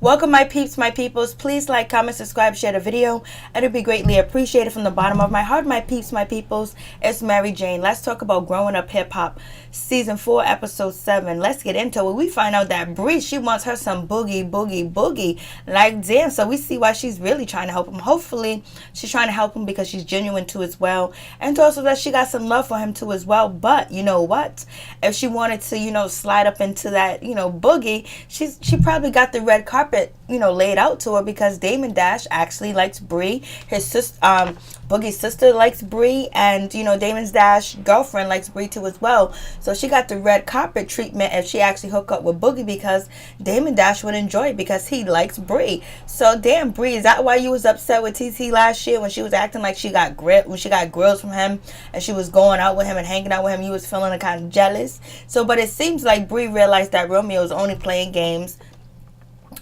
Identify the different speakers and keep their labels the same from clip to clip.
Speaker 1: Welcome, my peeps, my peoples. Please like, comment, subscribe, share the video, and it'd be greatly appreciated from the bottom of my heart, my peeps, my peoples. It's Mary Jane. Let's talk about Growing Up Hip Hop, Season 4, Episode 7. Let's get into it. We find out that Brie, she wants her some boogie, boogie, boogie. Like, damn, so we see why she's really trying to help him. Hopefully, she's trying to help him because she's genuine too as well. And also that she got some love for him too as well. But, you know what? If she wanted to, slide up into that, boogie, she probably got the red carpet, laid out to her because Damon Dash actually likes Brie. His sister, Boogie's sister likes Brie, and Damon's Dash girlfriend likes Brie too as well. So she got the red carpet treatment if she actually hook up with Boogie because Damon Dash would enjoy it because he likes Brie. So damn, Brie, is that why you was upset with TT last year when she was acting like she got grills from him and she was going out with him and hanging out with him? You was feeling kind of jealous. So, but it seems like Brie realized that Romeo is only playing games.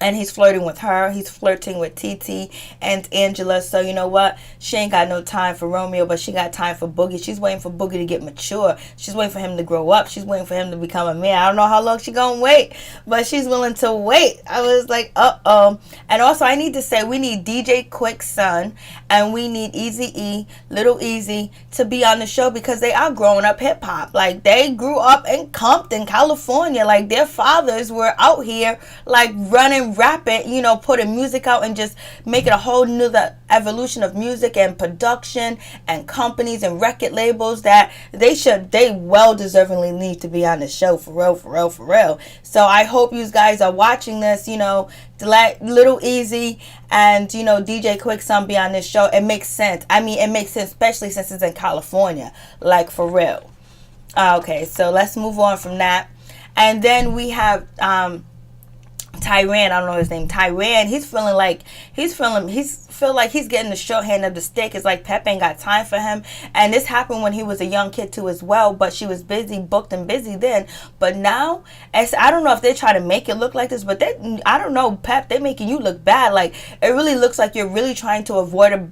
Speaker 1: And he's flirting with her. He's flirting with TT and Angela. So you know what? She ain't got no time for Romeo, but she got time for Boogie. She's waiting for Boogie to get mature. She's waiting for him to grow up. She's waiting for him to become a man. I don't know how long she gonna wait, but she's willing to wait. I was like, uh-oh. And also, I need to say, we need DJ Quick's son, and we need Eazy-E, Little Easy, to be on the show because they are growing up hip-hop. Like, they grew up in Compton, California. Like, their fathers were out here, like, running rapping, putting music out and just making a whole new evolution of music and production and companies and record labels that they well deservingly need to be on the show for real. So I hope you guys are watching this, to let Little Easy and DJ Quick Son be on this show. It makes sense. I mean, it makes sense, especially since it's in California, like for real. Okay, so let's move on from that. And then we have Tyran, I don't know his name, Tyran. He feel like he's getting the short hand of the stick. It's like Pepa ain't got time for him. And this happened when he was a young kid too as well, but she was booked and busy then. But now, I don't know if they try to make it look like this, but I don't know, Pep, they're making you look bad. Like, it really looks like you're really trying to avoid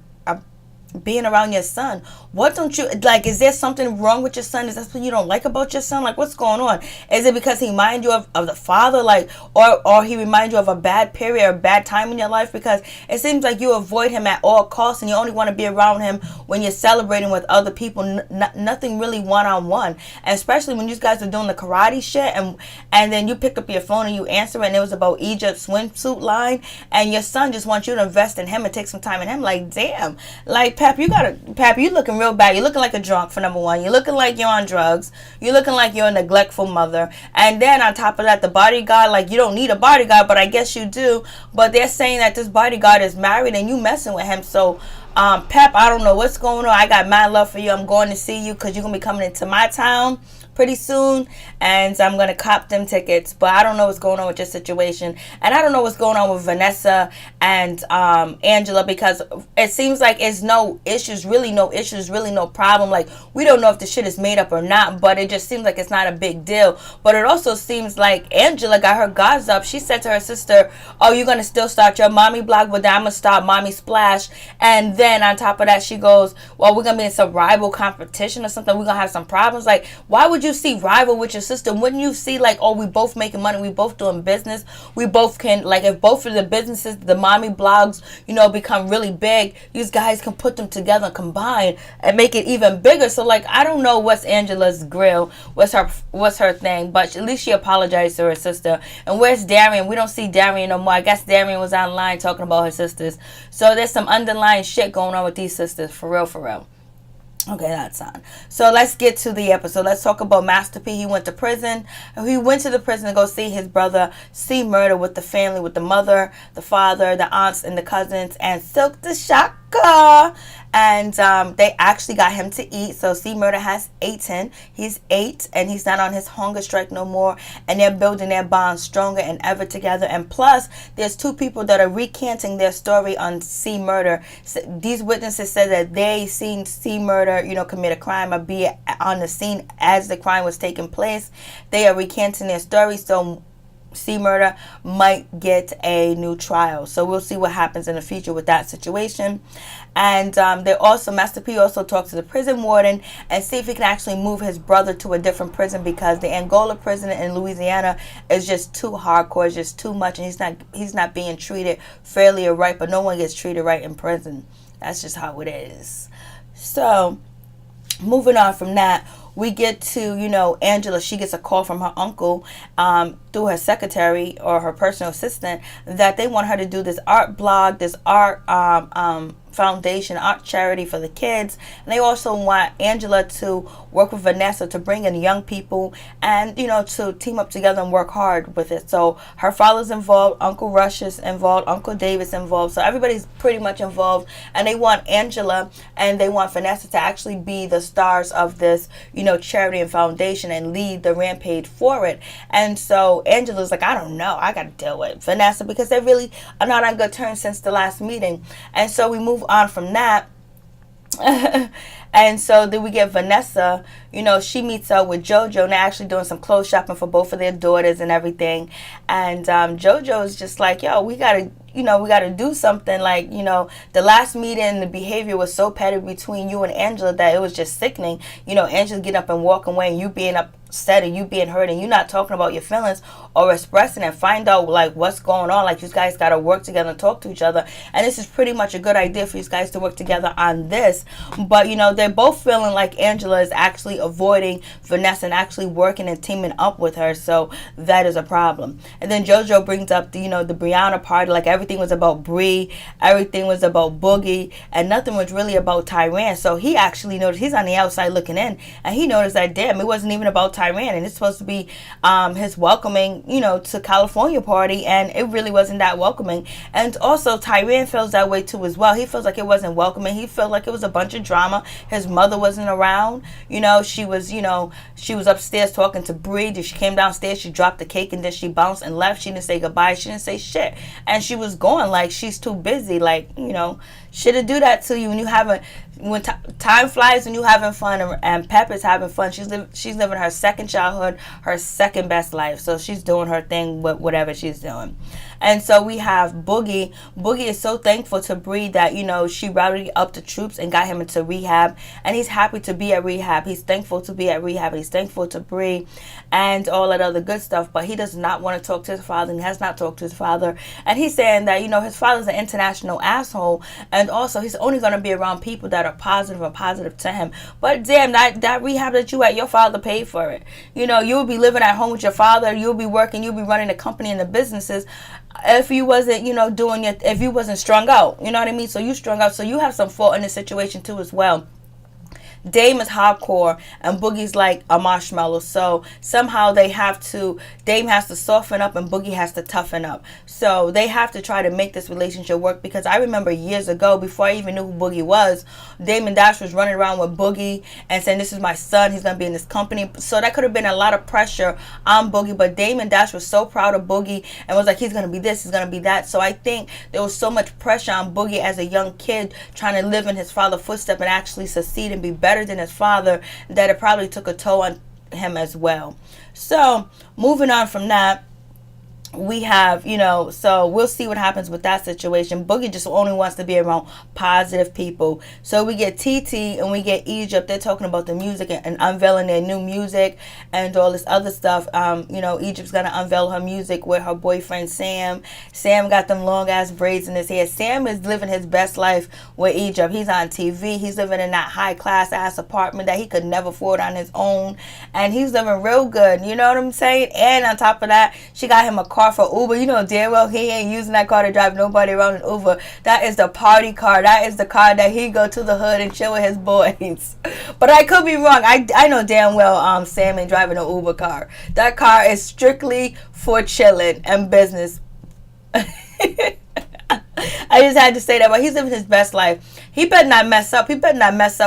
Speaker 1: being around your son. What don't you like? Is there something wrong with your son? Is that something you don't like about your son? Like, what's going on? Is it because he reminds you of the father, like, or he reminds you of a bad period or a bad time in your life? Because it seems like you avoid him at all costs and you only want to be around him when you're celebrating with other people. Nothing really one-on-one, and especially when you guys are doing the karate shit and then you pick up your phone and you answer and it was about Egypt swimsuit line and your son just wants you to invest in him and take some time in him. Like, damn, like, Pep, you looking real bad. You're looking like a drunk, for number one. You're looking like you're on drugs. You're looking like you're a neglectful mother. And then on top of that, the bodyguard, like, you don't need a bodyguard, but I guess you do. But they're saying that this bodyguard is married and you messing with him. So, Pep, I don't know what's going on. I got mad love for you. I'm going to see you because you're going to be coming into my town pretty soon, and I'm gonna cop them tickets. But I don't know what's going on with your situation, and I don't know what's going on with Vanessa and Angela, because it seems like it's no issues, really no problem. Like, we don't know if the shit is made up or not, but it just seems like it's not a big deal. But it also seems like Angela got her guards up. She said to her sister, oh, you're gonna still start your mommy blog, but then I'm gonna start Mommy Splash. And then on top of that, she goes, well, we're gonna be in some rival competition or something. We're gonna have some problems. Like, why would you see rival with your sister? Wouldn't you see, like, oh, we both making money, we both doing business, we both can, like, if both of the businesses, the mommy blogs, become really big, these guys can put them together and combine and make it even bigger. So, like, I don't know what's Angela's grill, what's her thing, but at least she apologized to her sister. And where's Darian? We don't see Darian no more. I guess Darian was online talking about her sisters. So there's some underlying shit going on with these sisters, for real. Okay, that's on. So let's get to the episode. Let's talk about Master P. He went to prison. He went to the prison to go see his brother see murder with the family, with the mother, the father, the aunts, and the cousins, and Silk the Shaka. And they actually got him to eat. So C Murder has eaten. He's 8 and he's not on his hunger strike no more. And they're building their bond stronger and ever together. And plus, there's 2 people that are recanting their story on C Murder. So these witnesses said that they seen C Murder, commit a crime or be on the scene as the crime was taking place. They are recanting their story. So C murder might get a new trial. So we'll see what happens in the future with that situation. And they also, Master P also talks to the prison warden and see if he can actually move his brother to a different prison, because the Angola prison in Louisiana is just too hardcore, it's just too much, and he's not being treated fairly or right. But no one gets treated right in prison. That's just how it is. So moving on from that, we get to, Angela. She gets a call from her uncle through her secretary or her personal assistant that they want her to do this art blog, this art foundation, art charity for the kids. And they also want Angela to work with Vanessa to bring in young people and, to team up together and work hard with it. So her father's involved, Uncle Rush is involved, Uncle David's involved. So everybody's pretty much involved. And they want Angela and they want Vanessa to actually be the stars of this, charity and foundation and lead the rampage for it. And so Angela's like, I don't know, I got to deal with Vanessa because they really are not on good terms since the last meeting. And so we move on from that. And so then we get Vanessa, she meets up with JoJo, and they're actually doing some clothes shopping for both of their daughters and everything. And JoJo is just like, yo, we gotta do something. Like, the last meeting, the behavior was so petty between you and Angela that it was just sickening. Angela getting up and walking away and you being upset and you being hurt and you not talking about your feelings or expressing and find out like what's going on. Like, you guys got to work together and talk to each other. And this is pretty much a good idea for you guys to work together on this. But, they're both feeling like Angela is actually avoiding Vanessa and actually working and teaming up with her. So that is a problem. And then JoJo brings up the, the Briana party. Like, everything was about Brie, everything was about Boogie, and nothing was really about Tyran. So he actually noticed, he's on the outside looking in, and he noticed that, damn, it wasn't even about Tyran, and it's supposed to be his welcoming, to California party, and it really wasn't that welcoming. And also Tyran feels that way too as well. He feels like it wasn't welcoming. He felt like it was a bunch of drama. His mother wasn't around. She was upstairs talking to Brie. She came downstairs, she dropped the cake, and then she bounced and left. She didn't say goodbye. She didn't say shit. And she was going like she's too busy. Like, shouldn't do that to you when you haven't, when time flies and you having fun, and Pepa's having fun. She's living her second childhood, her second best life. So she's doing her thing with whatever she's doing. And so we have Boogie. Boogie is so thankful to Brie that, she routed up the troops and got him into rehab. And he's happy to be at rehab. He's thankful to be at rehab. He's thankful to Brie and all that other good stuff. But he does not want to talk to his father, and he has not talked to his father. And he's saying that, his father's an international asshole. And also he's only going to be around people that are positive to him. But damn, that rehab that you at, your father paid for it. You'll be living at home with your father. You'll be working. You'll be running the company and the businesses. If you wasn't, if you wasn't strung out, you know what I mean? So you strung out. So you have some fault in this situation too as well. Dame is hardcore and Boogie's like a marshmallow. So somehow Dame has to soften up and Boogie has to toughen up. So they have to try to make this relationship work, because I remember years ago, before I even knew who Boogie was, Damon Dash was running around with Boogie and saying, this is my son, he's going to be in this company. So that could have been a lot of pressure on Boogie, but Damon Dash was so proud of Boogie and was like, he's going to be this, he's going to be that. So I think there was so much pressure on Boogie as a young kid trying to live in his father's footsteps and actually succeed and be better than his father, that it probably took a toll on him as well. So moving on from that, we have, so we'll see what happens with that situation. Boogie just only wants to be around positive people. So we get TT and we get Egypt. They're talking about the music and unveiling their new music and all this other stuff. Egypt's gonna unveil her music with her boyfriend Sam. Sam got them long ass braids in his hair. Sam is living his best life with Egypt. He's on TV. He's living in that high class ass apartment that he could never afford on his own, and he's living real good. You know what I'm saying? And on top of that, she got him a car for Uber. Damn well he ain't using that car to drive nobody around in Uber. That is the party car. That is the car that he go to the hood and chill with his boys. But I could be wrong. I know damn well Sam ain't driving an Uber car. That car is strictly for chilling and business. I just had to say that, but he's living his best life. He better not mess up. He better not mess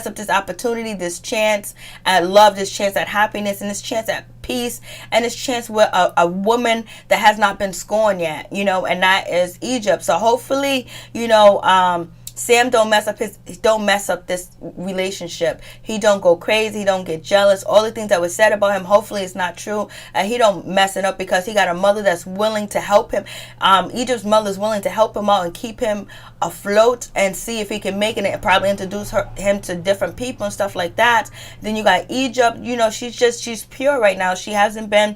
Speaker 1: up this opportunity, this chance at love, this chance at happiness, and this chance at peace, and this chance with a woman that has not been scorned yet, and that is Egypt. So hopefully, Sam don't mess up this relationship. He don't go crazy. He don't get jealous. All the things that was said about him, hopefully it's not true. And he don't mess it up because he got a mother that's willing to help him. Egypt's mother is willing to help him out and keep him afloat and see if he can make it, and probably introduce him to different people and stuff like that. Then you got Egypt. You know, she's pure right now. She hasn't been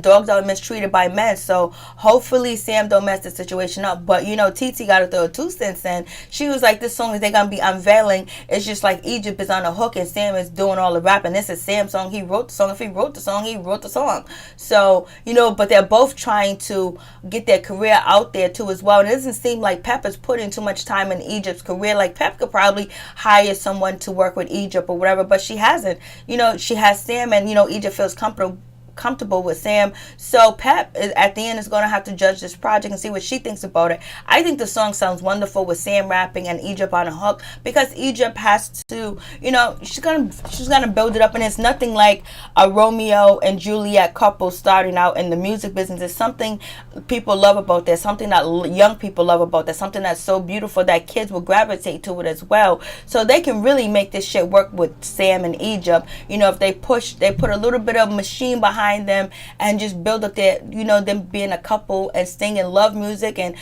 Speaker 1: dogged out and mistreated by men. So hopefully Sam don't mess the situation up. But, you know, TT got to throw 2 cents in. She was like, this song that they're going to be unveiling, it's just like Egypt is on the hook and Sam is doing all the rapping. This is Sam's song. He wrote the song. If he wrote the song, he wrote the song. So, you know, but they're both trying to get their career out there too as well. And it doesn't seem like Pepa's putting too much time in Egypt's career. Like, Pep could probably hire someone to work with Egypt or whatever, but she hasn't. You know, she has Sam, and, you know, Egypt feels comfortable with Sam. So Pep at the end is going to have to judge this project and see what she thinks about it. I think the song sounds wonderful with Sam rapping and Egypt on a hook, because Egypt has to, you know, she's gonna build it up, and it's nothing like a Romeo and Juliet couple starting out in the music business. It's something people love about that, something that young people love about that, something that's so beautiful that kids will gravitate to it as well. So they can really make this shit work with Sam and Egypt. You know, if they put a little bit of machine behind them and just build up their, you know, them being a couple and singing love music and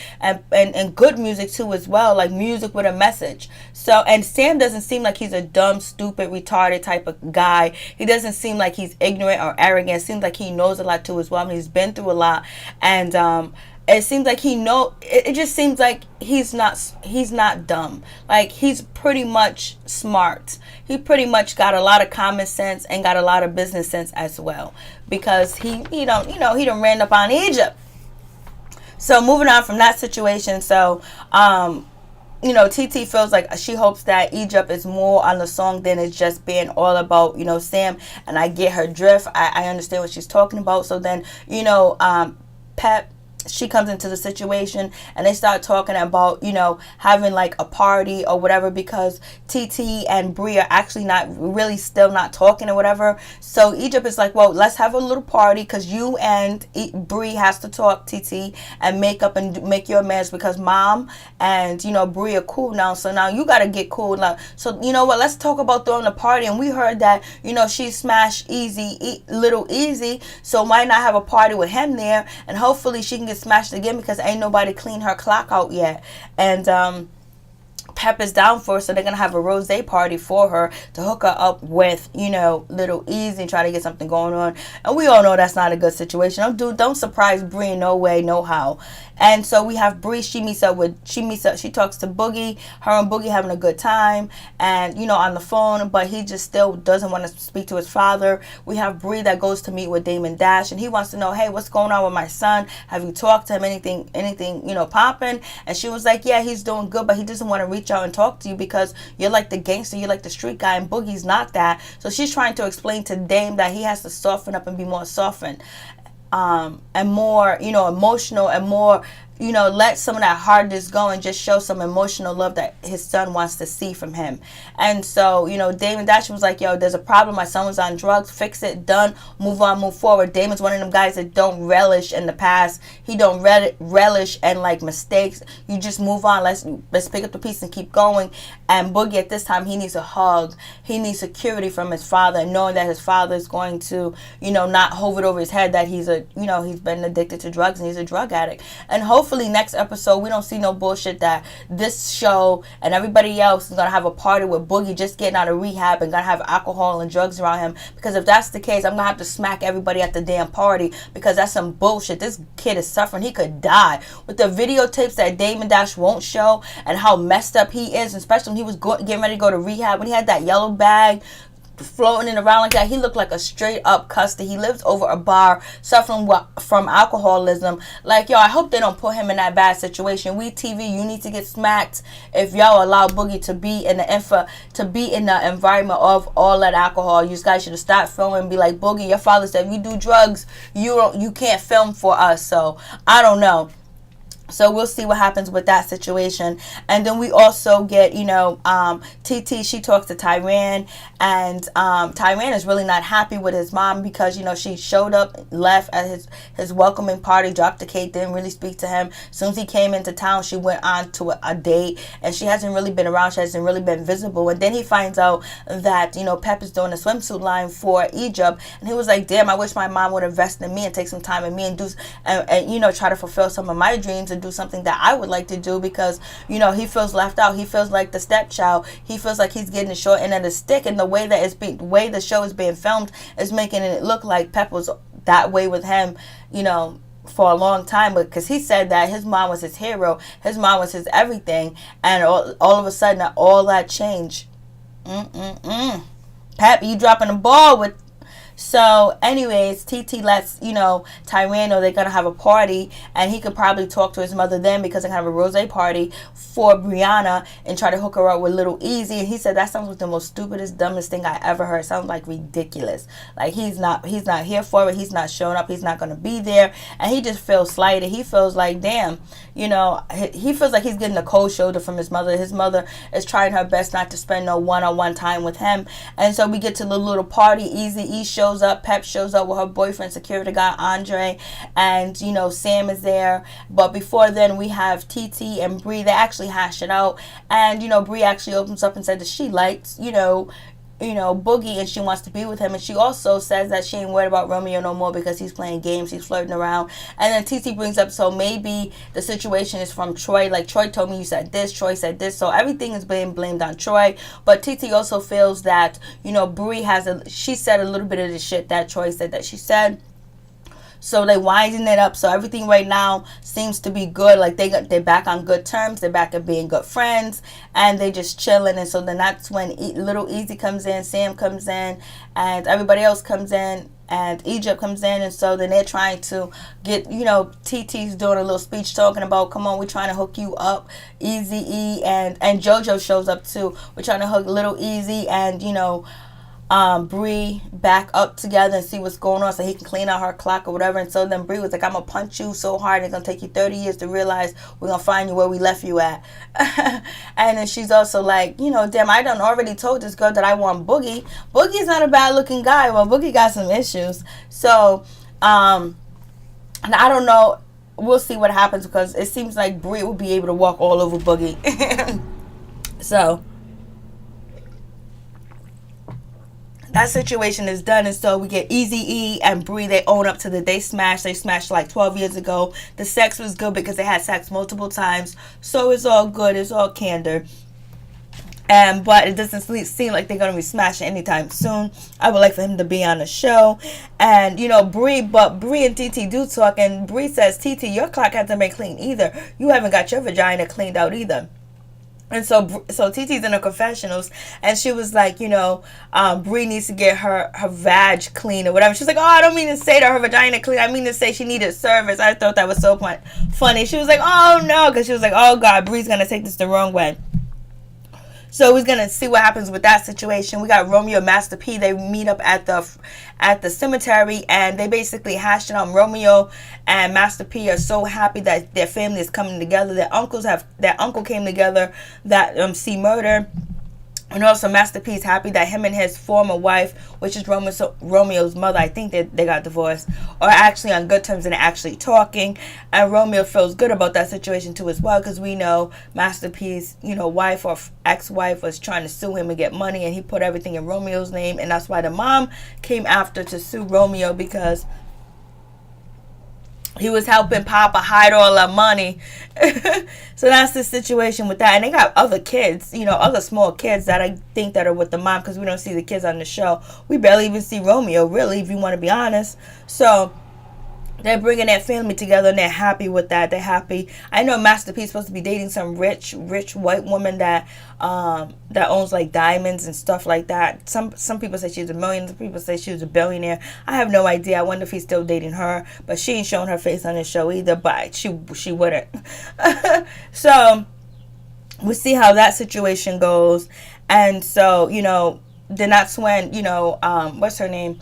Speaker 1: good music too as well, like music with a message. So, and Sam doesn't seem like he's a dumb, stupid, retarded type of guy. He doesn't seem like he's ignorant or arrogant. It seems like he knows a lot too as well. I mean, he's been through a lot, and it seems like it just seems like he's not dumb. Like, he's pretty much smart. He pretty much got a lot of common sense and got a lot of business sense as well, because he done ran up on Egypt. So moving on from that situation, so you know, TT feels like she hopes that Egypt is more on the song than it's just being all about, you know, Sam. And I get her drift. I understand what she's talking about. So then, you know, Pep, she comes into the situation and they start talking about, you know, having like a party or whatever, because TT and Brie are actually still not talking or whatever. So Egypt is like, well, let's have a little party, because you and Brie has to talk, TT, and make up and make your amends, because Mom and, you know, Brie are cool now. So now you got to get cool now. So, you know what, let's talk about throwing a party. And we heard that, you know, she smashed little Eazy, so why not have a party with him there, and hopefully she can get smashed again, because ain't nobody cleaned her clock out yet. And Pep is down for it, so they're gonna have a rose party for her to hook her up with, you know, little Eazy and try to get something going on. And we all know that's not a good situation. Don't surprise Brie in no way, no how. And so we have Brie. She talks to Boogie. Her and Boogie having a good time, and, you know, on the phone, but he just still doesn't want to speak to his father. We have Brie that goes to meet with Damon Dash, and he wants to know, hey, what's going on with my son? Have you talked to him? Anything, you know, popping? And she was like, yeah, he's doing good, but he doesn't want to reach out and talk to you because you're like the gangster, you're like the street guy, and Boogie's not that. So she's trying to explain to Dame that he has to soften up and be more softened, and more, you know, emotional, and more, you know, let some of that hardness go and just show some emotional love that his son wants to see from him. And so, you know, Damon Dash was like, yo, there's a problem. My son was on drugs. Fix it. Done. Move on. Move forward. Damon's one of them guys that don't relish in the past. He don't relish in, like, mistakes. You just move on. Let's pick up the piece and keep going. And Boogie, at this time, he needs a hug. He needs security from his father, and knowing that his father is going to, you know, not hold it over his head that he's been addicted to drugs and he's a drug addict. And hopefully next episode we don't see no bullshit that this show and everybody else is gonna have a party with Boogie just getting out of rehab and gonna have alcohol and drugs around him, because if that's the case, I'm gonna have to smack everybody at the damn party, because that's some bullshit. This kid is suffering. He could die. With the videotapes that Damon Dash won't show and how messed up he is, especially when he was getting ready to go to rehab, when he had that yellow bag floating in around like that, he looked like a straight up custer. He lives over a bar suffering from alcoholism. Like, yo, I hope they don't put him in that bad situation. WeTv, you need to get smacked if y'all allow Boogie to be in the environment of all that alcohol. You guys should have stopped filming and be like, Boogie, your father said if you do drugs, you can't film for us. So I don't know. So we'll see what happens with that situation. And then we also get, TT, she talks to Tyran, and Tyran is really not happy with his mom because, she showed up, left at his welcoming party, dropped the cake, didn't really speak to him. As soon as he came into town, she went on to a date, and she hasn't really been around. She hasn't really been visible. And then he finds out that, Pepa's doing a swimsuit line for Egypt, and he was like, damn, I wish my mom would invest in me and take some time in me and do, and try to fulfill some of my dreams and do something that I would like to do, because he feels left out. He feels like the stepchild. He feels like he's getting the short end of the stick, and the way that the way the show is being filmed is making it look like Pep was that way with him, for a long time. Because he said that his mom was his hero, his mom was his everything, and all of a sudden all that changed. Pep, you dropping the ball with. So anyways, TT lets, Tyran know they're going to have a party, and he could probably talk to his mother then, because they're going to have a rose party for Briana and try to hook her up with little Eazy. And he said that sounds like the most stupidest, dumbest thing I ever heard. It sounds like ridiculous. Like he's not here for it. He's not showing up. He's not going to be there. And he just feels slighted. He feels like, damn, he feels like he's getting a cold shoulder from his mother. His mother is trying her best not to spend no one-on-one time with him. And so we get to the little party. Eazy-E shows up. Pep shows up with her boyfriend, security guy Andre, and Sam is there. But before then, we have TT and Brie. They actually hash it out, and Brie actually opens up and said that she likes Boogie, and she wants to be with him. And she also says that she ain't worried about Romeo no more because he's playing games, he's flirting around. And then TT brings up, so maybe the situation is from Troy. Like, Troy told me you said this, Troy said this, so everything is being blamed on Troy. But TT also feels that Brie she said a little bit of the shit that Troy said that she said. So they winding it up. So everything right now seems to be good. Like they're back on good terms. They're back at being good friends, and they just chilling. And so then that's when little Eazy comes in, Sam comes in, and everybody else comes in, and Egypt comes in. And so then they're trying to get, TT's doing a little speech talking about, come on, we're trying to hook you up, Eazy-E, and JoJo shows up too. We're trying to hook little Eazy and Brie back up together and see what's going on so he can clean out her clock or whatever. And so then Brie was like, I'm gonna punch you so hard it's gonna take you 30 years to realize we're gonna find you where we left you at. And then she's also like, damn, I done already told this girl that I want Boogie. Boogie's not a bad looking guy. Well, Boogie got some issues. So and I don't know, we'll see what happens, because it seems like Brie will be able to walk all over Boogie. So that situation is done. And so we get Eazy-E and Brie. They own up to they smashed like 12 years ago. The sex was good because they had sex multiple times, so it's all good, it's all candor. But it doesn't seem like they're going to be smashing anytime soon. I would like for him to be on the show. And Brie and TT do talk, and Brie says, TT, your clock hasn't been clean either. You haven't got your vagina cleaned out either. And so TT's in her confessionals, and she was like, Brie needs to get her vag clean or whatever. She's like, oh, I don't mean to say that her vagina clean. I mean to say she needed service. I thought that was so funny. She was like, oh, no, because she was like, oh, God, Brie's going to take this the wrong way. So we're going to see what happens with that situation. We got Romeo and Master P. They meet up at the cemetery, and they basically hashed it on. Romeo and Master P are so happy that their family is coming together. Their uncle came together that see murder. And also Master P is happy that him and his former wife, which is Romeo's mother, I think they got divorced, are actually on good terms and they're actually talking. And Romeo feels good about that situation too as well, because we know Master P's wife or ex-wife was trying to sue him and get money, and he put everything in Romeo's name, and that's why the mom came after to sue Romeo, because he was helping Papa hide all that money. So that's the situation with that. And they got other kids, other small kids that I think that are with the mom, because we don't see the kids on the show. We barely even see Romeo, really, if you want to be honest. So they're bringing their family together, and they're happy with that. They're happy. I know Master P is supposed to be dating some rich white woman that owns like diamonds and stuff like that. Some people say she's a millionaire. Some people say she was a billionaire. I have no idea. I wonder if he's still dating her. But she ain't showing her face on the show either. But she wouldn't. So we'll see how that situation goes. And so then that's when what's her name?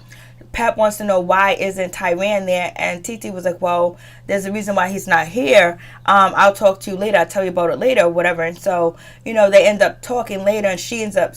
Speaker 1: Pep wants to know why isn't Tyran there, and TT was like, well, there's a reason why he's not here. I'll talk to you later. I'll tell you about it later or whatever. And so, they end up talking later, and she ends up,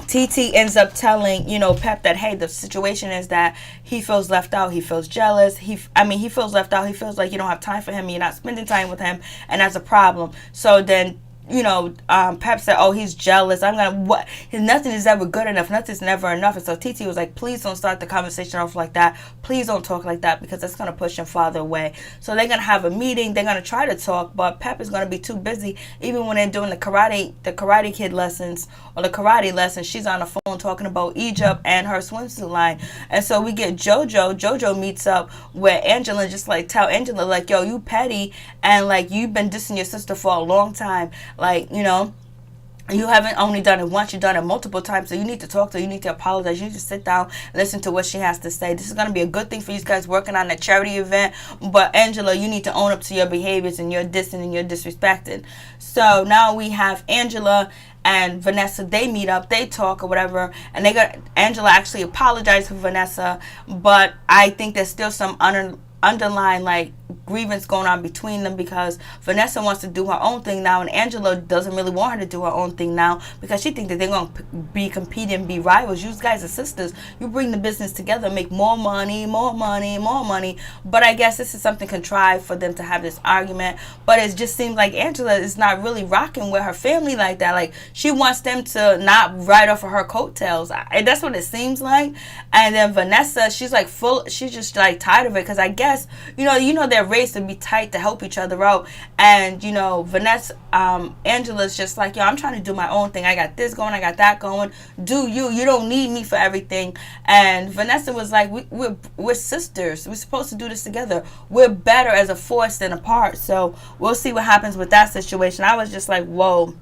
Speaker 1: TT ends up telling, Pep that, hey, the situation is that he feels left out. He feels jealous. He feels left out. He feels like you don't have time for him. You're not spending time with him. And that's a problem. So then, Pep said, oh, he's jealous. Nothing is ever good enough. Nothing's never enough. And so TT was like, please don't start the conversation off like that. Please don't talk like that, because that's going to push him farther away. So they're going to have a meeting. They're going to try to talk, but Pep is going to be too busy. Even when they're doing the Karate Kid lessons or the karate lessons, she's on the phone talking about Egypt and her swimsuit line. And so we get JoJo. JoJo meets up where Angela just like tell Angela like, yo, you petty, and like you've been dissing your sister for a long time. Like, you haven't only done it once, you've done it multiple times, so you need to talk to her, you need to apologize, you need to sit down, listen to what she has to say. This is going to be a good thing for you guys working on a charity event, but Angela, you need to own up to your behaviors and your dissing and your disrespecting. So now we have Angela and Vanessa. They meet up, they talk or whatever, and Angela actually apologized for Vanessa, but I think there's still some underlying like grievance going on between them, because Vanessa wants to do her own thing now, and Angela doesn't really want her to do her own thing now, because she thinks that they're going to be competing, be rivals. You guys are sisters. You bring the business together, make more money. But I guess this is something contrived for them to have this argument. But it just seems like Angela is not really rocking with her family like that. Like, she wants them to not ride off of her coattails. That's what it seems like. And then Vanessa, she's just like tired of it, because I guess, they're raised to be tight, to help each other out. And Vanessa, Angela's just like, yo, I'm trying to do my own thing. I got this going, I got that going. You don't need me for everything. And Vanessa was like, we're sisters, we're supposed to do this together. We're better as a force than apart. So we'll see what happens with that situation. I was just like, whoa.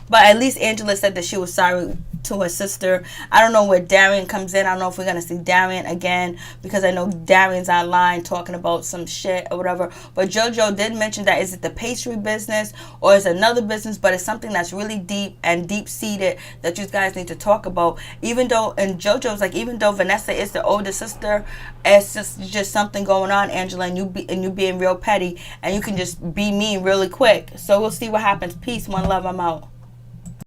Speaker 1: But at least Angela said that she was sorry to her sister. I don't know where Darian comes in. I don't know if we're going to see Darian again, because I know Darian's online talking about some shit or whatever. But JoJo did mention that, is it the pastry business or is it another business, but it's something that's really deep and deep-seated that you guys need to talk about. And JoJo's like, even though Vanessa is the older sister, it's just something going on, Angela, and you being real petty, and you can just be mean really quick. So we'll see what happens. Peace, one love, I'm out.